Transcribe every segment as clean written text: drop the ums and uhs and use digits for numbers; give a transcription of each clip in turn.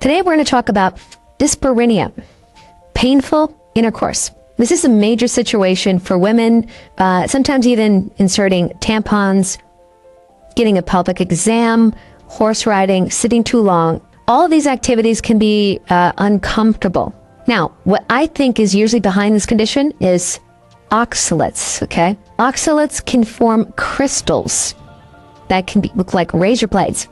Today we're going to talk about dyspareunia, painful intercourse. This is a major situation for women, sometimes even inserting tampons, getting a pelvic exam, horse riding, sitting too long. All of these activities can be uncomfortable. Now, what I think is usually behind this condition is oxalates, okay? Oxalates can form crystals that can look like razor blades.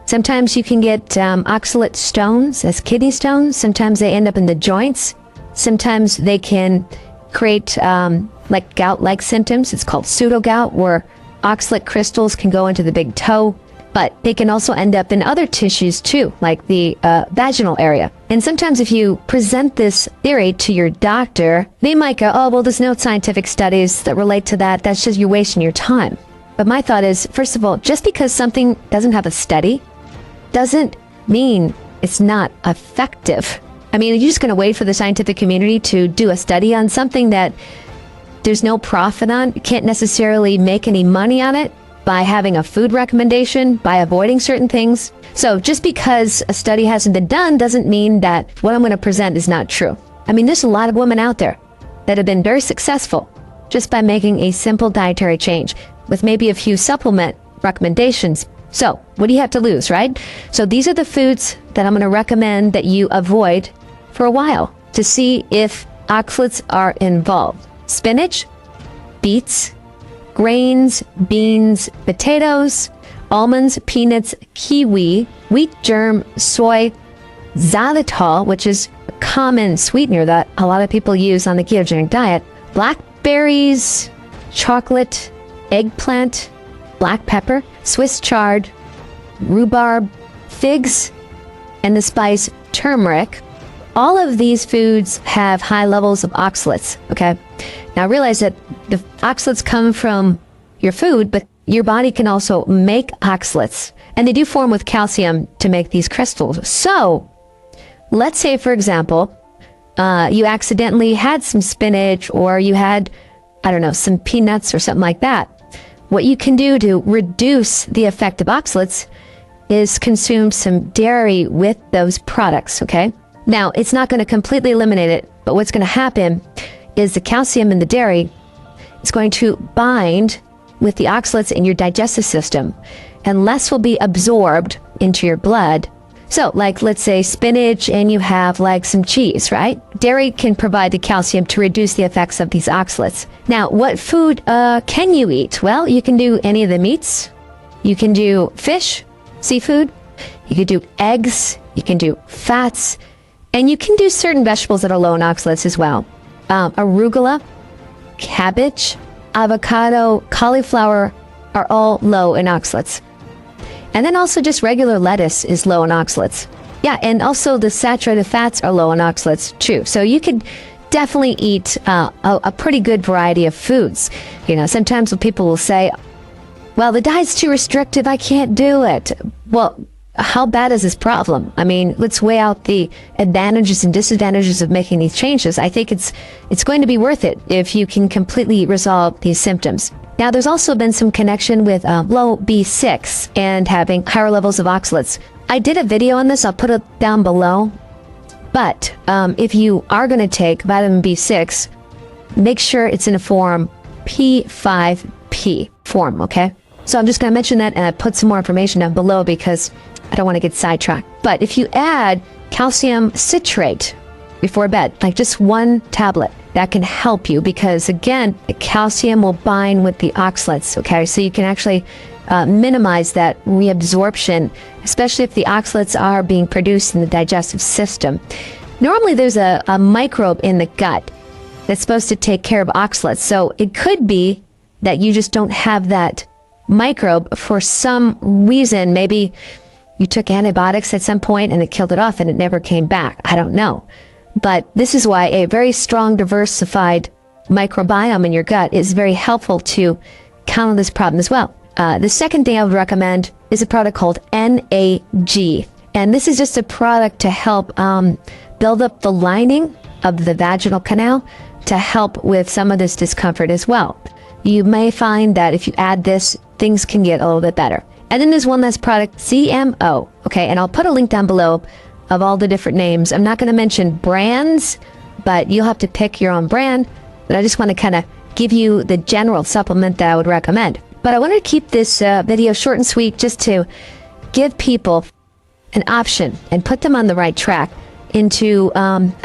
Sometimes you can get oxalate stones as kidney stones. Sometimes they end up in the joints. Sometimes they can create like gout-like symptoms. It's called pseudo-gout, where oxalate crystals can go into the big toe. But they can also end up in other tissues too, like the vaginal area. And sometimes if you present this theory to your doctor, they might go, oh, well, there's no scientific studies that relate to that. That's just you wasting your time. But my thought is, first of all, just because something doesn't have a study doesn't mean it's not effective. I mean, are you just going to wait for the scientific community to do a study on something that there's no profit on? You can't necessarily make any money on it by having a food recommendation, by avoiding certain things. So just because a study hasn't been done doesn't mean that what I'm going to present is not true. I mean, there's a lot of women out there that have been very successful just by making a simple dietary change with maybe a few supplement recommendations. So what do you have to lose, right? So these are the foods that I'm going to recommend that you avoid for a while to see if oxalates are involved. Spinach, beets, grains, beans, potatoes, almonds, peanuts, kiwi, wheat germ, soy, xylitol, which is a common sweetener that a lot of people use on the ketogenic diet, blackberries, chocolate, eggplant, black pepper, Swiss chard, rhubarb, figs, and the spice turmeric. All of these foods have high levels of oxalates, okay? Now realize that the oxalates come from your food, but your body can also make oxalates, and they do form with calcium to make these crystals. So let's say, for example, you accidentally had some spinach, or you had, I don't know, some peanuts or something like that. What you can do to reduce the effect of oxalates is consume some dairy with those products, okay? Now, it's not going to completely eliminate it, but what's going to happen is the calcium in the dairy is going to bind with the oxalates in your digestive system, and less will be absorbed into your blood. So, like, let's say spinach and you have like some cheese, right? Dairy can provide the calcium to reduce the effects of these oxalates. Now, what food can you eat? Well, you can do any of the meats. You can do fish, seafood. You can do eggs. You can do fats. And you can do certain vegetables that are low in oxalates as well. Arugula, cabbage, avocado, cauliflower are all low in oxalates. And then also just regular lettuce is low in oxalates. Yeah, and also the saturated fats are low in oxalates too. So you could definitely eat a pretty good variety of foods. You know, sometimes people will say, well, the diet's too restrictive, I can't do it. Well, how bad is this problem? I mean, let's weigh out the advantages and disadvantages of making these changes. I think it's going to be worth it if you can completely resolve these symptoms. Now, there's also been some connection with low B6 and having higher levels of oxalates. I did a video on this. I'll put it down below. But if you are going to take vitamin B6, make sure it's in a form P5P form, okay? So I'm just going to mention that, and I put some more information down below because I don't want to get sidetracked. But if you add calcium citrate before bed, like just one tablet, that can help you because, again, the calcium will bind with the oxalates, okay? So you can actually minimize that reabsorption, especially if the oxalates are being produced in the digestive system. Normally, there's a microbe in the gut that's supposed to take care of oxalates. So it could be that you just don't have that microbe for some reason. Maybe you took antibiotics at some point and it killed it off and it never came back. I don't know. But this is why a very strong, diversified microbiome in your gut is very helpful to counter this problem as well. The second thing I would recommend is a product called NAG. And this is just a product to help build up the lining of the vaginal canal to help with some of this discomfort as well. You may find that if you add this, things can get a little bit better. And then there's one last product, CMO. Okay, and I'll put a link down below of all the different names. I'm not going to mention brands, but you'll have to pick your own brand. But I just want to kind of give you the general supplement that I would recommend. But I wanted to keep this video short and sweet just to give people an option and put them on the right track into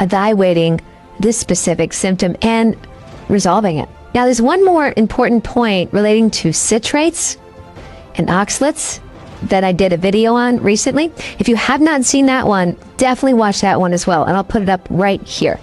evaluating this specific symptom and resolving it. Now, there's one more important point relating to citrates and oxalates that I did a video on recently. If you have not seen that one, definitely watch that one as well, and I'll put it up right here.